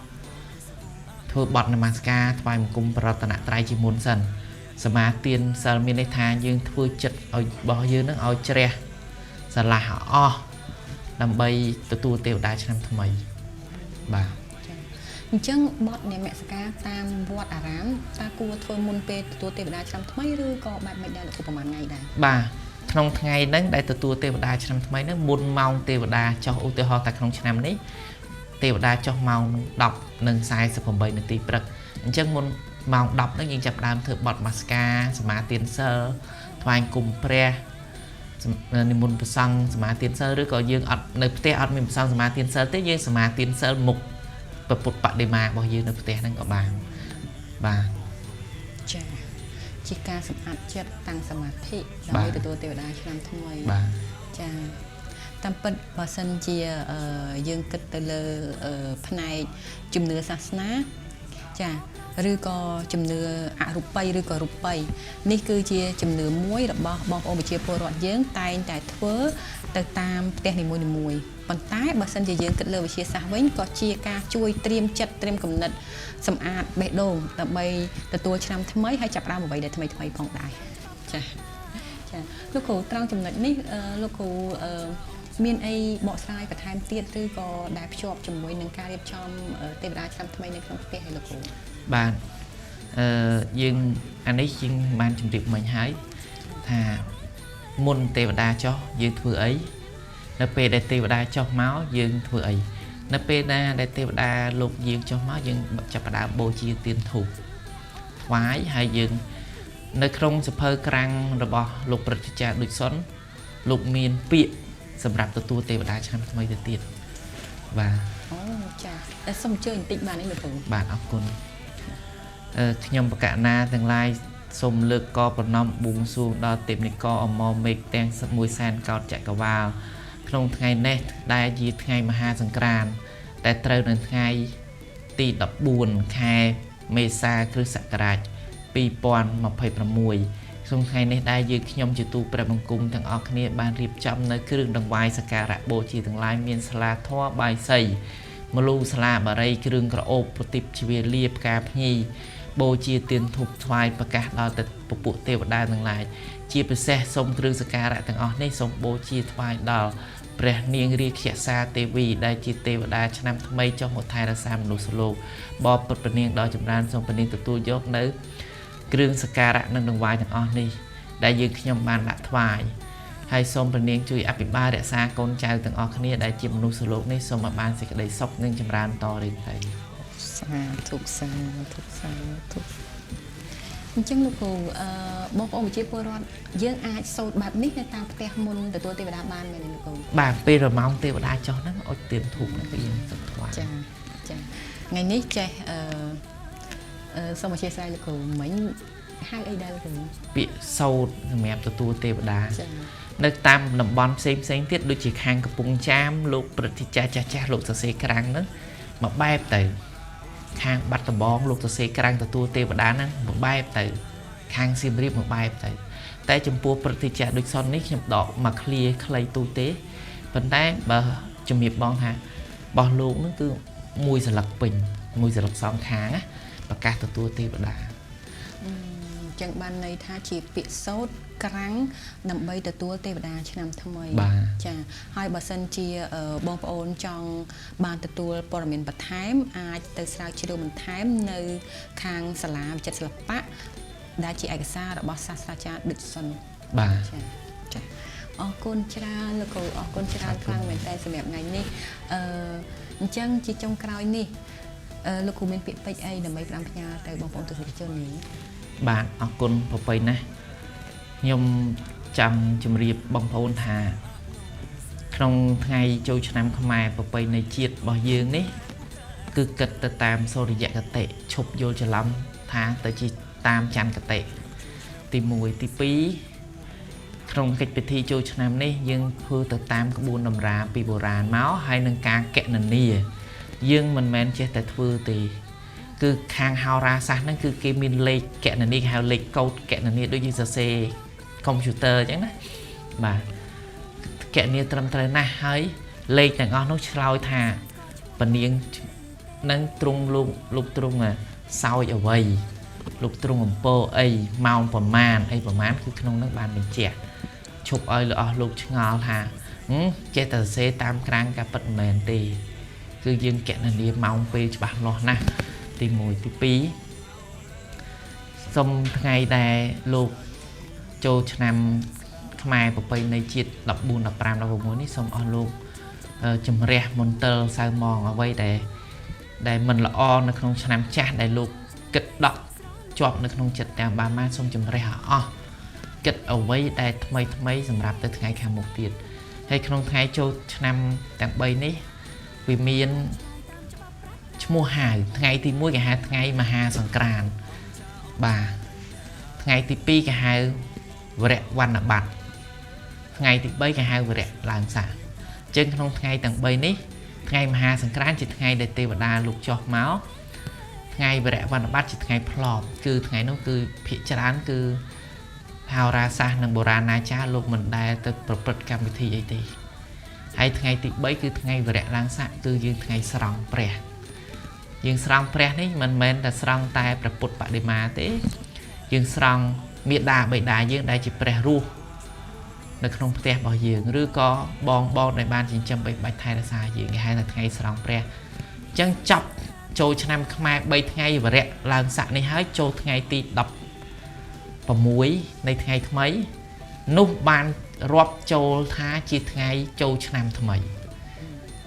ធ្វើបទនមស្ការថ្វាយបង្គំប្រតនត្រ័យជាមុនសិនសមាទានសិលមានន័យថាយើងធ្វើចិត្តឲ្យរបស់យើងនឹងឲ្យជ្រះស្រឡះអស់ដើម្បីទទួលទេវតាឆ្នាំថ្មីបាទអញ្ចឹងបទនមស្ការតាមវត្តអារាមតើគួរធ្វើមុនពេលទទួលទេវតាឆ្នាំថ្មីឬក៏បែបមិនដែរលោកគ្រូប្រហែលថ្ងៃដែរបាទក្នុងថ្ងៃហ្នឹងដែលទទួលទេវតាឆ្នាំថ្មីហ្នឹងមុនម៉ោងទេវតាចុះឧទាហរណ៍តែក្នុងឆ្នាំនេះទេវតាចុះម៉ោង 10:48 នាទីព្រឹកអញ្ចឹងមុនម៉ោង 10 ហ្នឹងយើងចាប់ផ្ដើមធ្វើបទនមស្ការសមាទានសិលថ្វាយគុំព្រះនិមន្តព្រះសង្ឃសមាទានសិលឬក៏យើងអត់នៅផ្ទះអត់មានព្រះសង្ឃសមាទានសិលទេយើងសមាទានសិលមុខព្រះពុទ្ធបដិមារបស់យើងនៅផ្ទះហ្នឹងក៏បានបាទចាជាការសម្អាតចិត្តតាំងសមាធិដើម្បីទទួលទេវតាឆ្នាំថ្មីបាទចាតាមពិតបើសិនជាយើងគិតទៅលើផ្នែកជំនឿសាសនាច ចាឬក៏ជំនឿអរូបីឬក៏រូបីនេះគឺជាជំនឿមួយរបស់បងប្អូនប្រជាពលរដ្ឋយើងតែងតែធ្វើទៅតាមផ្ទះនីមួយៗប៉ុន្តែបើសិនជាយើងគិតលើវិទ្យាសាស្ត្រវិញក៏ជាការជួយត្រៀមចិត្តត្រៀមគំនិតសម្អាតបេះដូងដើម្បីទទួលឆ្នាំថ្មីហើយចាប់ផ្ដើមអ្វីដែលថ្មីផងដែរចាលោកគ្រូត្រង់ចំណុចនេះលោកគ្រូមានអីបកស្រាយបន្ថែមទៀតឬក៏ដែលភ្ជាប់ជាមួយនឹងការរៀបចំទេវតាឆ្នាំថ្មីនៅក្នុងផ្ទះឲ្យលោកគ្រូបាទយើងអានេះជាងបានជម្រាបមិញហើយថាមុនទេវតាចុះយើងធ្វើអីនៅពេលដែលទេវតាចុះមកយើងធ្វើអីនៅពេលណាដែលទេវតាលោកយើងចុះមកយើងចាប់ផ្ដើមបូជាទៀនធូបថ្វាយហើយយើងនៅក្នុងសភៅក្រាំងរបស់លោកព្រឹទ្ធាចារ្យដូចសុនលោកមានពាក្យសម្រាប់ទទួលទេវតាឆ្នាំថ្មីទៅទៀតបាទអូចាតែសូមអញ្ជើញបន្តិចបានទេលោកគ្រូបាទអរគុណខ្ញុំបកណាទាំងឡាយសូមលើកកប្រណម្យបួងសួងដល់ទេពនិករអមមេឃទាំងមួយសែនកោដចក្រវាលក្នុងថ្ងៃនេះដែលជាថ្ងៃមហាសង្ក្រាន្តដែលត្រូវនៅថ្ងៃទី14ខែមេសាគ្រិស្តសករាជ2026ក្នុងថ្ងៃនេះដែលយើងខ្ញុំជាទូព្រះបង្គំទាំងអស់គ្នាបានរៀបចំនៅគ្រឿងដង្វាយសក្ការៈបូជាទាំងឡាយមានស្លាធម៌បាយសីមលូស្លាបារីគ្រឿងក្រអូបប្រទីបជ្វាលាផ្កាភ្ញីបូជាទៀនធូបថ្វាយប្រកាសដល់ទៅពពួកទេវតាទាំងឡាយជាពិសេសសូមគ្រឿងសក្ការៈទាំងអស់នេះសូមបូជាថ្វាយដល់ព្រះនាងរាជសាទេវីដែលជាទេវតាឆ្នាំថ្មីចុះមកថែរក្សាមនុស្សលោកបបពុទ្ធព្រះនាងដ៏ចម្រើនសូមព្រះនាងទទួលយកនៅគ្រឿងសក្ការៈនិងដង្វាយទាំងអស់នេះដែលយើងខ្ញុំបានដាក់ថ្វាយហើយសូមព្រះនាងជួយអភិបាលរក្សាកូនចៅទាំងអស់គ្នាដែលជាមនុស្សលោកនេះសូមឲ្យបានសេចក្តីសុខនិងចម្រើនតរៀងទៅសាធុអញ្ចឹងលោកគ្រូបងប្អូនប្រជាពលរដ្ឋយើងអាចសូត្របែបនេះនៅតាមផ្ទះមុនទទួលទេវតាបានមែនទេលោកគ្រូបាទពេលរម៉ោងទេវតាចុះហ្នឹងអុជទៀនធូបហ្នឹងគឺយើងសូត្រថ្វាយចាថ្ងៃនេះចេះសូមអធិស្ឋានលោកគ្រូមិញហៅអីដែរលោកគ្រូពាក្យសូត្រសម្រាប់ទទួលទេវតានៅតាមតំបន់ផ្សេងទៀតដូចជាខាងកំពង់ចាមលោកព្រឹទ្ធាចារ្យចាស់លោកសរសេរក្រាំងហ្នឹងមកបែបទៅខាងបាត់ដំបងលោកសរសេរក្រាំងទទួលទេវតាហ្នឹងមកបែបទៅខាងសៀមរាបមកបែបទៅតែចំពោះព្រឹទ្ធាចារ្យដូចសុននេះខ្ញុំដកមកឃ្លាខ្លីទូទេប៉ុន្តែបើជំរាបបងថារបស់លោកហ្នឹងគឺមួយសន្លឹកពេញមួយសន្លឹកសងខាងណាប្រកាសទទួលទេវតាចឹងបានន័យថាជាពាក្យសូត្រក្រាំងដើម្បីទទួលទេវតាឆ្នាំថ្មីចាហើយបើសិនជាបងប្អូនចង់បានទទួលព័ត៌មានបន្ថែមអាចទៅស្រាវជ្រាវបន្ថែមនៅខាងសាលាវិចិត្រសិល្បៈដែលជាឯកសាររបស់សាស្ត្រាចារ្យឌុចសុនបាទចាអរគុណច្រើនលោកគ្រូអរគុណច្រើនខ្លាំងមែនតើសម្រាប់ថ្ងៃនេះអញ្ចឹងជាចុងក្រោយនេះលោកគ្រូមានពាក្យពេចន៍អីដើម្បីផ្ដាំផ្ញើទៅបងប្អូនទស្សនិកជននេះបាទអរគុណប្រពៃណាស់ខ្ញុំចង់ជម្រាបបងប្អូនថាក្នុងថ្ងៃចូលឆ្នាំខ្មែរប្រពៃណីជាតិរបស់យើងនេះគឺគិតទៅតាមសូរិយគតិឈប់យល់ច្រឡំថាទៅជាតាមច័ន្ទគតិទី1ទី2ក្នុងកិច្ចពិធីចូលឆ្នាំនេះយើងធ្វើទៅតាមក្បួនតម្រាពីបុរាណមកហើយនឹងការកណនាយើងមិនមែនចេះតែធ្វើទេគឺខាងហោរាសាស្ត្រហ្នឹងគឺគេមានលេខកណនាគេហៅលេខកូដកណនាដូចយើងសរសេរកុំព្យូទ័រអញ្ចឹងណាបាទកណនាត្រឹមត្រូវណាស់ហើយលេខទាំងអស់នោះឆ្លើយថាពនាងនឹងទ្រង់លោកទ្រង់សោយអ្វីលោកទ្រង់អំពើអីម៉ោងប្រមាណអីប្រមាណគឺក្នុងនោះបានបញ្ជាក់ឈប់ឲ្យអស់លោកឆ្ងល់ថាចេះតែសរសេរតាមក្រាំងការពិតមិនមែនទេគឺយើងកណនាម៉ោងពេលច្បាស់លាស់ណាស់ទី1ទី2សូមថ្ងៃដែលលោកចូលឆ្នាំខ្មែរប្រពៃណីជាតិ14 15 16នេះសូមអស់លោកជំរះមន្ទិលសៅមងអ្វីដែលមិនល្អនៅក្នុងឆ្នាំចាស់ដែលលោកគិតដកជាប់នៅក្នុងចិត្តទាំងបានសូមជំរះអស់គិតអ្វីដែលថ្មីសម្រាប់ទៅថ្ងៃខាងមុខទៀតហើយក្នុងថ្ងៃចូលឆ្នាំទាំង3នេះវាមានឈ្មោះហៅថ្ងៃទី1គេហៅថ្ងៃមហាសង្ក្រាន្តបាទថ្ងៃទី2គេហៅវរៈវណ្ណប័ត្រថ្ងៃទី3គេហៅវរៈឡើងសាអញ្ចឹងក្នុងថ្ងៃទាំង3នេះថ្ងៃមហាសង្ក្រាន្តជាថ្ងៃដែលទេវតាលោកចុះមកថ ngày về đại văn bắt chỉ ngày plop cứ ngày nó cứ phía trán cứ hào ra xa nâng bồ ra na cha lúc mình đai tới bật cam thi ấy thì hay ngày thì bấy cứ ngày về đại lang sạ cứ như ngày sòng pre dương sòng pre đấy mình là sòng tai bật bột bạc để mà thế dương sòng miệt đà bậy đà dương đại chỉ pre ru được không te bao dương rư có bonในบ้าน chính châm bạch thay là sao dương hay là ngày sòng pre chân chọc châu năm khai bay ngày và rẽ lang sạ này hái châu ngày ti đập và muốiในថ្ងៃថ្មីនោះបានរាប់ចូលថាជាថ្ងៃចូលឆ្នាំថ្មី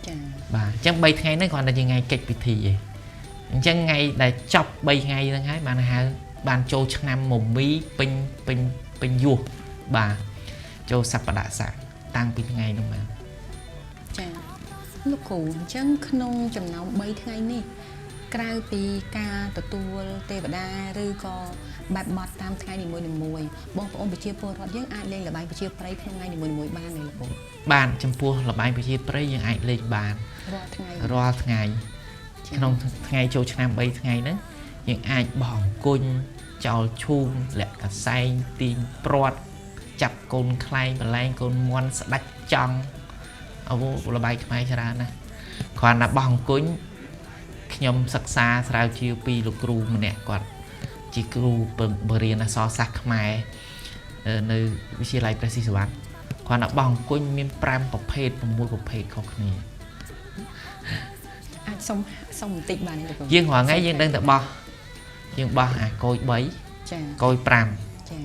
ចាបាទអញ្ចឹង3ថ្ងៃហ្នឹងគ្រាន់តែជាថ្ងៃកិច្ចពិធីឯងអញ្ចឹងថ្ងៃដែលចប់3ថ្ងៃហ្នឹងហើយបានហៅបានចូលឆ្នាំមមីពេញយោបាទចូលសប្តាហ៍សាតាំងពីថ្ងៃនោះមកចាលោកគ្រូអញ្ចឹងក្នុងចំណោម3ថ្ងៃនេះក្រៅពីការទទួលទេវតាឬក៏បែបបត់តាមថ្ងៃនីមួយៗបងប្អូនប្រជាពលរដ្ឋយើងអាចលេងល្បែងប្រជាប្រិយក្នុងថ្ងៃនីមួយៗបានទេលោកគ្រូបានចំពោះល្បែងប្រជាប្រិយយើងអាចលេងបានរាល់ថ្ងៃក្នុងថ្ងៃចូលឆ្នាំ3ថ្ងៃហ្នឹងយើងអាចបោះអង្គុញចោលឈូងលាក់កសែងទាញព្រាត់ចាប់កូនខ្លែងបលែងកូនមន់ស្ដាច់ចង់អូល្បែងខ្មែរច្រើនណាស់គ្រាន់តែបោះអង្គុញខ្ញុំសិក្សាស្រាវជ្រាវពីលោកគ្រូម្នាក់គាត់ជាគ្រូបរៀនអក្សរសាស្ត្រខ្មែរនៅវិទ្យាល័យព្រះស៊ីសុវត្ថិគាត់ថាបោះអង្គុញមាន5ប្រភេទ6ប្រភេទខុសគ្នាអាចសុំបន្តិចបានទេលោកគ្រូយើងរាល់ថ្ងៃយើងដឹងតែបោះយើងបោះអាកោយ3ចាកោយ5ចា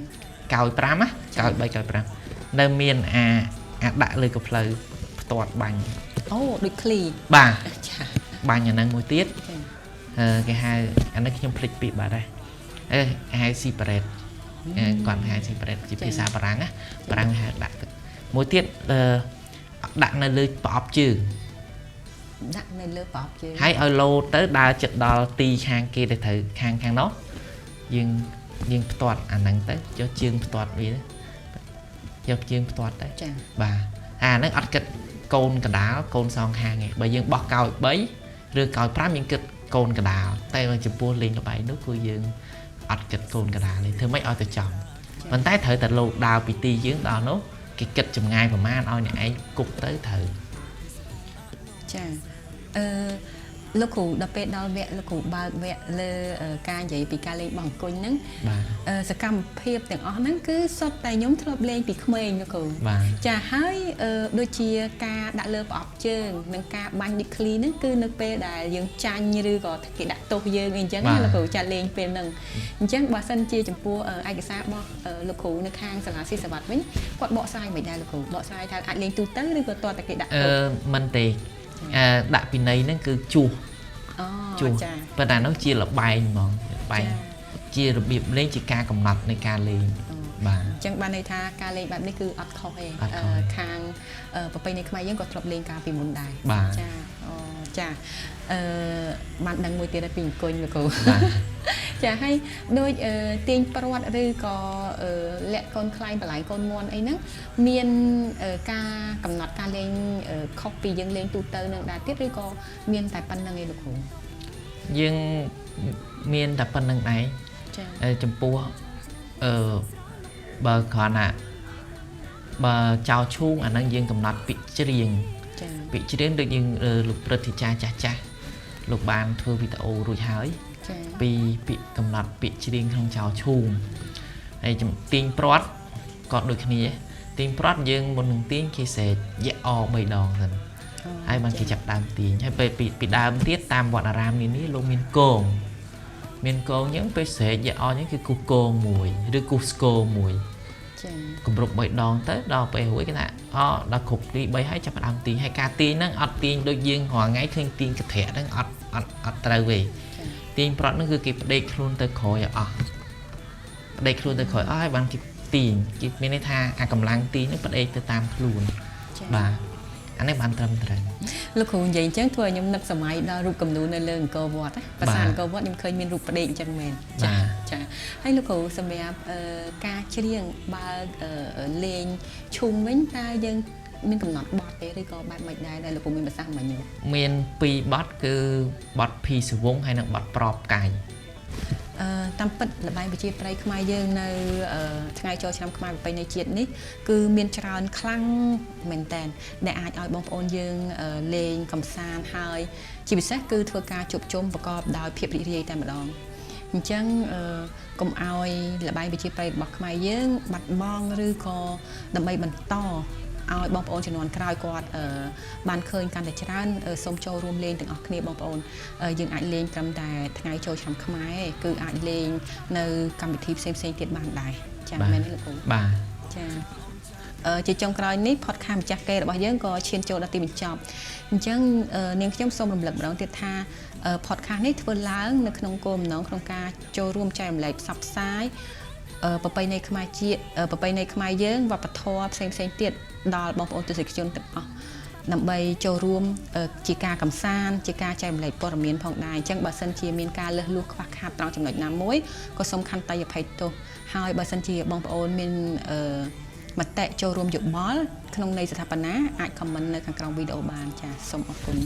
កោយ5ណាកោយ3កោយ5នៅមានអាដាក់លើកផ្លូវផ្ទាត់បាញ់អូដូចឃ្លីបាទចាបាញ់អាហ្នឹងមួយទៀតគេហៅអានេះខ្ញុំភ្លេចពាក្យបាត់ហើយហៅស៊ីប៉ារ៉េតគាត់ហៅស៊ីប៉ារ៉េតជាភាសាបារាំងណាបារាំងហៅដាក់ទឹកមួយទៀតដាក់នៅលើប្រអប់ជើងដាក់នៅលើប្រអប់ជើងហើយឲ្យលោតទៅដើរចិត្តដល់ទីខាងគេទៅត្រូវខាងនោះយើងផ្ទាត់អាហ្នឹងទៅយកជើងផ្ទាត់វាយកជើងផ្ទាត់ទៅចាបាទអាហ្នឹងអត់គិតកូនកដាលកូនសងខាងឯងបើយើងបោះកោយ3ឬកោយ5យើងគិតកូនកដាលតែចំពោះលេងល្បែងនោះគឺយើងអត់គិតកូនកដាលទេធ្វើម៉េចឲ្យទៅចំប៉ុន្តែត្រូវតែលោកដើរពីទីយើងដល់នោះគេគិតចម្ងាយប្រមាណឲ្យអ្នកឯងគប់ទៅត្រូវចាលោកគ្រូដល់ពេលដល់វគ្គលោកគ្រូបើកវគ្គលើការនិយាយពីការលេងបោះអង្គុញហ្នឹងសកម្មភាពទាំងអស់ហ្នឹងគឺសុទ្ធតែខ្ញុំធ្លាប់លេងពីក្មេងលោកគ្រូចាហើយដូចជាការដាក់លើប្រអប់ជើងនិងការបាញ់ឌីក្លីហ្នឹងគឺនៅពេលដែលយើងចាញ់ឬក៏គេដាក់ទោសយើងអីចឹងណាលោកគ្រូចាលេងពេលហ្នឹងអញ្ចឹងបើសិនជាចំពោះឯកសាររបស់លោកគ្រូនៅខាងសាលាស៊ីសវត្តវិញគាត់បកស្រាយមិនដែរលោកគ្រូបកស្រាយថាអាចលេងទូទៅឬក៏តើតែគេដាក់ទោសមិនទេដាក់ពីនៃហ្នឹងគឺជួសចាប៉ុន្តែនោះជាលបែងហ្មងលបែងជារបៀបលេងជាការកំណត់នៃការលេងបាទអញ្ចឹងបានន័យថាការលេងបែបនេះគឺអត់ខុសទេខាងប្រពៃណីខ្មែរយើងក៏ធ្លាប់លេងកាលពីមុនដែរចាចាបានដឹងមួយទៀតពីអង្គុញលោកគ្រូចាហើយដូចទាញព្រាត់ឬក៏លាក់កូនខ្លែងបលែងកូនមន់អីហ្នឹងមានការកំណត់ការលេងខុសពីយើងលេងទូទៅនឹងដែរទៀតឬក៏មានតែប៉ុណ្្នឹងឯងលោកគ្រូយើងមានតែប៉ុណ្្នឹងដែរចាចំពោះបើគ្រាន់តែបើចៅឈូងអាហ្នឹងយើងកំណត់ពាក្យច្រៀងពាក្យច្រៀងដូចយើងលោកព្រឹទ្ធាចារ្យចាស់លោកបានធ្វើវីដេអូរួចហើយពីពាក្យកំណត់ពាក្យច្រៀងក្នុងចៅឈូងហើយទាញព្រាត់ក៏ដូចគ្នាទាញព្រាត់យើងមុននឹងទាញគេស្រែកយៈអ3ដងសិនហើយបានគេចាប់ដើមទាញហើយពេលពីដើមទៀតតាមវត្តអារាមនានាលោកមានគងអញ្ចឹងពេលស្រែកយៈអហ្នឹងគឺគូសគងមួយឬគូសស្គរមួយគម្រប់3ដងទៅដល់ពេលរួចគេថាដល់គ្រប់ទី3ហើយចាប់ដើមទាញហើយការទាញហ្នឹងអត់ទាញដូចយើងរាល់ថ្ងៃឃើញទាញកត្រែហ្នឹងអត់ត្រូវទេទាញប្រត់ហ្នឹងគឺគេផ្ដេកខ្លួនទៅក្រោយឲ្យអស់ផ្ដេកខ្លួនទៅក្រោយអស់ហើយបានគេទាញគេមានន័យថាអាកម្លាំងទាញហ្នឹងផ្ដេកទៅតាមខ្លួនបាទអានេះបានត្រឹមត្រូវលោកគ្រូនិយាយអញ្ចឹងធ្វើឲ្យខ្ញុំនឹកសម័យដល់រូបគំនូរនៅលើអង្គរវត្តប្រាសាទអង្គរវត្តខ្ញុំឃើញមានរូបផ្ដេកអញ្ចឹងមែនចាហើយលោកគ្រូសម្រាប់ការច្រៀងបើលេងឈុំវិញតើយើង មានកំណត់បទទេឬក៏បែបមិនដែរដែលលោកពូមានប្រសាសន៍មិនញោម មាន2បទគឺបទភីសវងហើយនិងបទប្របកាយ តាមពិតល្បែងប្រជាប្រិយខ្មែរយើងនៅថ្ងៃចូលឆ្នាំខ្មែរប្រពៃណីជាតិនេះគឺមានច្រើនខ្លាំងមែនតើដែលអាចឲ្យបងប្អូនយើងលេងកំសាន្តហើយជាពិសេសគឺធ្វើការជួបជុំប្រកបដោយភាពរីករាយតែម្ដងអញ្ចឹងកុំឲ្យល្បែងប្រជាប្រិយរបស់ខ្មែរយើងបាត់បង់ឬក៏ដើម្បីបន្តឲ្យបងប្អូនជំនាន់ក្រោយគាត់បានឃើញកាន់តែច្រើនសូមចូលរួមលេងទាំងអស់គ្នាបងប្អូនយើងអាចលេងត្រឹមតែថ្ងៃចូលឆ្នាំខ្មែរគឺអាចលេងនៅកម្មវិធីផ្សេងៗទៀតបានដែរចា៎មែនទេលោកគ្រូបាទចា៎ជាចុងក្រោយនេះ podcast ម្ចាស់គេរបស់យើងក៏ឈានចូលដល់ទីបញ្ចប់អញ្ចឹងនាងខ្ញុំសូមរំលឹកម្ដងទៀតថា podcast នេះធ្វើឡើងនៅក្នុងគោលបំណងក្នុងការចូលរួមចែករំលែកផ្សព្វផ្សាយប្រពៃណីខ្មែរជាតិប្រពៃណីខ្មែរយើងវប្បធម៌ផ្សេងៗទៀតដល់បងប្អូនទស្សនិកជនទាំងអស់ដើម្បីចូលរួមជាការកំសាន្តជាការចែករំលែកព័ត៌មានផងដែរអញ្ចឹងបើសិនជាមានការលើសលួសខ្វះខាតត្រង់ចំណុចណាមួយក៏សូមខន្តីអភ័យទោសហើយបើសិនជាបងប្អូនមានមតិចូលរួមយោបល់ក្នុងន័យស្ថាបនាអាច comment នៅខាងក្រោមវីដេអូបានចា៎សូមអរគុណ